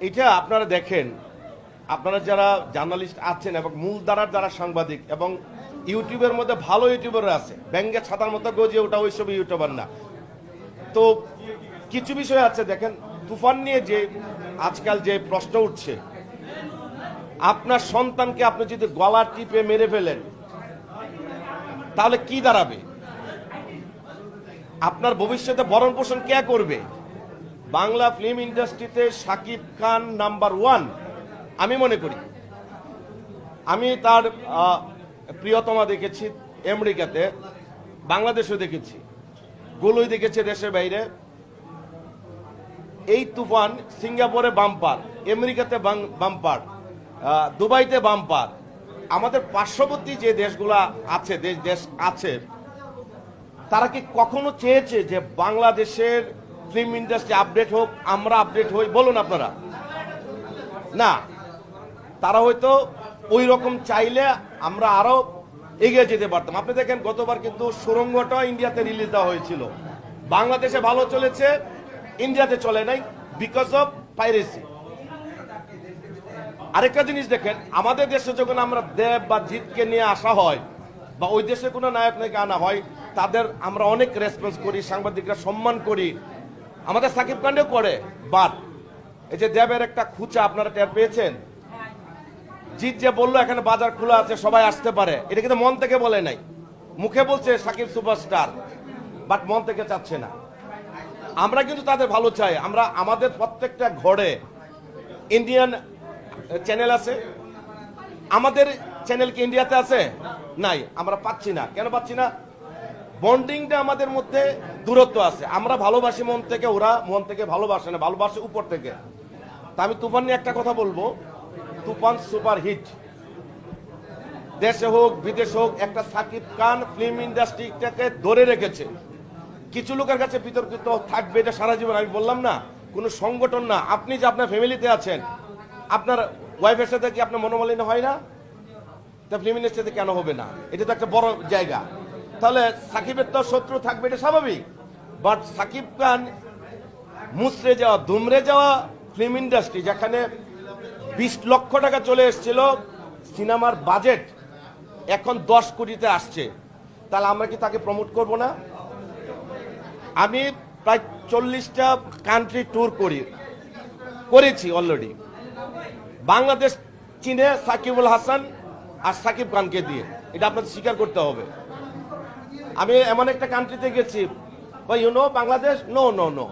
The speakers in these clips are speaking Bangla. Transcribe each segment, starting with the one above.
এটা আপনারা দেখেন, আপনারা যারা জার্নালিস্ট আছেন এবং মূলধারার যারা সাংবাদিক এবং ইউটিউবের মধ্যে ভালো ইউটিউবার আছে, ব্যাঙ্গে ছাতার মতো গজিয়ে ওটা ওইসব ইউটিউবার না। তো কিছু বিষয় আছে, দেখেন তুফান নিয়ে যে আজকাল যে প্রশ্ন উঠছে, আপনার সন্তানকে আপনি যদি গলা টিপে মেরে ফেলেন তাহলে কি দাঁড়াবে? আপনার ভবিষ্যতে ভরণ পোষণ কে করবে? বাংলা ফিল্ম ইন্ডাস্ট্রিতে শাকিব খান নাম্বার 1 আমি মনে করি। আমি তার প্রিয়তমা দেখেছি আমেরিকাতে, বাংলাদেশেও দেখেছি, গুলোই দেখেছি দেশের বাইরে। এই তুফান সিঙ্গাপুরে বাম্পার, আমেরিকাতে বাম্পার, দুবাইতে বাম্পার। আমাদের পার্শ্ববর্তী যে দেশগুলা আছে, দেশ আছে, তারা কি কখনো চেয়েছে যে বাংলাদেশের ফিল্ম ইন্ডাস্ট্রি আপডেট হোক, আমরা আপডেট হই? বলুন আপনারা। না, তারা হয়তো ওই রকম চাইলে আমরা আরো এগিয়ে যেতে পারতাম। আপনি দেখেন গতবার কিন্তু সুরঙ্গটা ইন্ডিয়াতে রিলিজ দেওয়া হয়েছিল, বাংলাদেশে ভালো চলেছে, ইন্ডিয়াতে চলে নাই, বিকজ অফ পাইরেসি। আরেকটা জিনিস দেখেন, আমাদের দেশে যখন আমরা দেব বা জিতকে নিয়ে আসা হয় বা ওই দেশে কোনো নায়ক নায়িকা আনা হয়, তাদের আমরা অনেক রেসপন্স করি, সাংবাদিকরা সম্মান করি, আমাদের সাকিব খানও করে। বাট এই যে দেবের একটা খুচা আপনারা টের পেয়েছেন, জিত যে বললো এখানে বাজার খোলা আছে, সবাই আসতে পারে, এটা কিন্তু মন থেকে বলে নাই। মুখে বলছে সাকিব সুপারস্টার, বাট মন থেকে চাচ্ছে না। আমরা কিন্তু তাদের ভালো চাই। আমরা আমাদের প্রত্যেকটা ঘরে ইন্ডিয়ান চ্যানেল আছে, আমাদের চ্যানেল কি ইন্ডিয়াতে আছে? নাই, আমরা পাচ্ছি না। কেন পাচ্ছি না? বন্ডিংটা আমাদের মধ্যে দূরত্ব আছে। আমরা ভালোবাসি মন থেকে, ওরা মন থেকে ভালোবাসে না, ভালোবাসে উপর থেকে। তা আমি তুফান নিয়ে একটা কথা বলবো, তুফান সুপার হিট। দেশে হোক বিদেশে হোক, একটা সাকিব খান ফিল্ম ইন্ডাস্ট্রিটাকে ধরে রেখেছে। কিছু লোকের কাছে বিতর্কিত থাকবে, এটা সারা জীবন। আমি বললাম না, কোনো সংগঠন না। আপনি যে আপনার ফ্যামিলিতে আছেন, আপনার ওয়াইফের সাথে কি আপনার মনোমালিন্য হয় না? তা ফিল্ম ইন্ডাস্ট্রিতে কেন হবে না? এটা তো একটা বড় জায়গা। তাহলে সাকিবের তো শত্রু থাকবে, এটা স্বাভাবিক। বাট সাকিব খান মুচড়ে যাওয়া, দুমড়ে যাওয়া ফিল্ম ইন্ডাস্ট্রি, যেখানে 20 লক্ষ টাকা চলে এসেছিল সিনেমার বাজেট, এখন 10 কোটিতে আসছে, তাহলে আমরা কি তাকে প্রমোট করব না? আমি প্রায় 40টা কান্ট্রি ট্যুর করেছি অলরেডি। বাংলাদেশ চীনে সাকিবুল হাসান আর সাকিব খানকে দিয়ে, এটা আপনাদের স্বীকার করতে হবে। আমি এমন একটা কান্ট্রিতে গেছি, you know Bangladesh, no no no,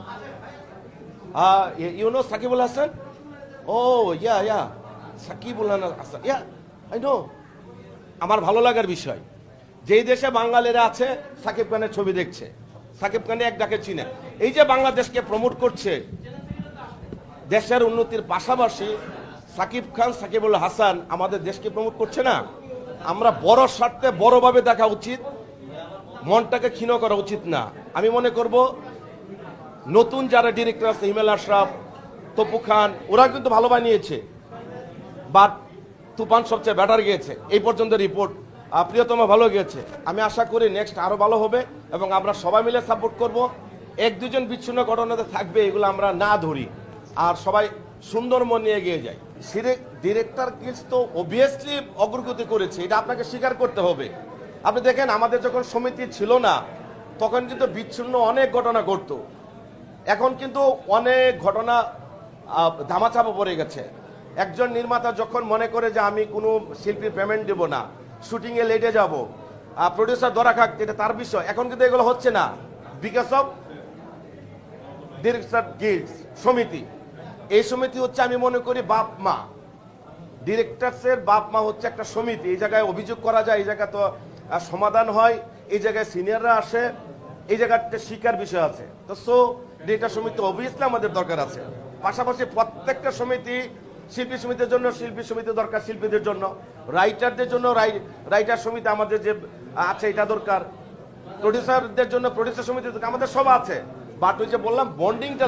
you know Sakibul Hasan, oh yeah Sakibul Hasan, yeah I know. আমার ভালো লাগার বিষয়, যেই দেশে বাঙালিরা আছে সাকিব খানের ছবি দেখছে, সাকিব খানের এক ডাকে চিনে। এই যে বাংলাদেশকে প্রমোট করছে, দেশের উন্নতির পাশাপাশি সাকিব খান, সাকিবুল হাসান আমাদের দেশকে প্রমোট করছে না। আমরা বড় স্বার্থে বড়ভাবে দেখা উচিত, মনটাকে ক্ষীণ করা উচিত না। আমি মনে করব নতুন যারা ডিরেক্টর আছে, হিমেল আশরাফ, তপু খান, ওরা কিন্তু ভালো বানিয়েছে, বাট তুফান সবচেয়ে বেটার গিয়েছে এই পর্যন্ত রিপোর্ট। প্রিয়তমা ভালো গিয়েছে। আমি আশা করি নেক্সট আরো ভালো হবে এবং আমরা সবাই মিলে সাপোর্ট করব। 1-2 জন বিচ্ছিন্ন ঘটনাতে থাকবে, এগুলো আমরা না ধরি, আর সবাই সুন্দর মন নিয়ে এগিয়ে যাই। ডিরেক্টর তো অবভিয়াসলি অগ্রগতি করেছে, এটা আপনাকে স্বীকার করতে হবে। আপনি দেখেন, আমাদের যখন সমিতি ছিল না তখন কিন্তু বিচ্ছিন্ন অনেক ঘটনা ঘটতো, এখন কিন্তু অনেক ঘটনা ধামাচাপা পড়ে গেছে। একজন নির্মাতা যখন মনে করে যে আমি কোনো শিল্পীর পেমেন্ট দেব না, শুটিংয়ে লেটে যাব, প্রডিউসার ধরা খাক, এটা তার বিষয়। এখন কিন্তু এগুলো হচ্ছে না, বিকজ অফ ডিরেক্টর গিল্ড সমিতি। এই সমিতি হচ্ছে, আমি মনে করি, বাপ মা। ডিরেক্টরসের বাপ মা হচ্ছে একটা সমিতি। এই জায়গায় অভিযোগ করা যায়, এই জায়গায় তো সমাধান হয়, এই জায়গায় সিনিয়ররা আসে, এই জায়গাতে শিকার বিষয় আছে। তো ডিরেক্টর সমিতি অবভিয়াসলি আমাদের দরকার আছে। পাশাপাশি প্রত্যেকটা সমিতি, শিল্পী সমিতির জন্য শিল্পী সমিতি দরকার, শিল্পীদের জন্য, রাইটারদের জন্য রাইটার সমিতি আমাদের যে আছে এটা দরকার, প্রডিউসারদের জন্য প্রডিউসার সমিতি, আমাদের সব আছে। বাট ওই যে বললাম, বন্ডিংটা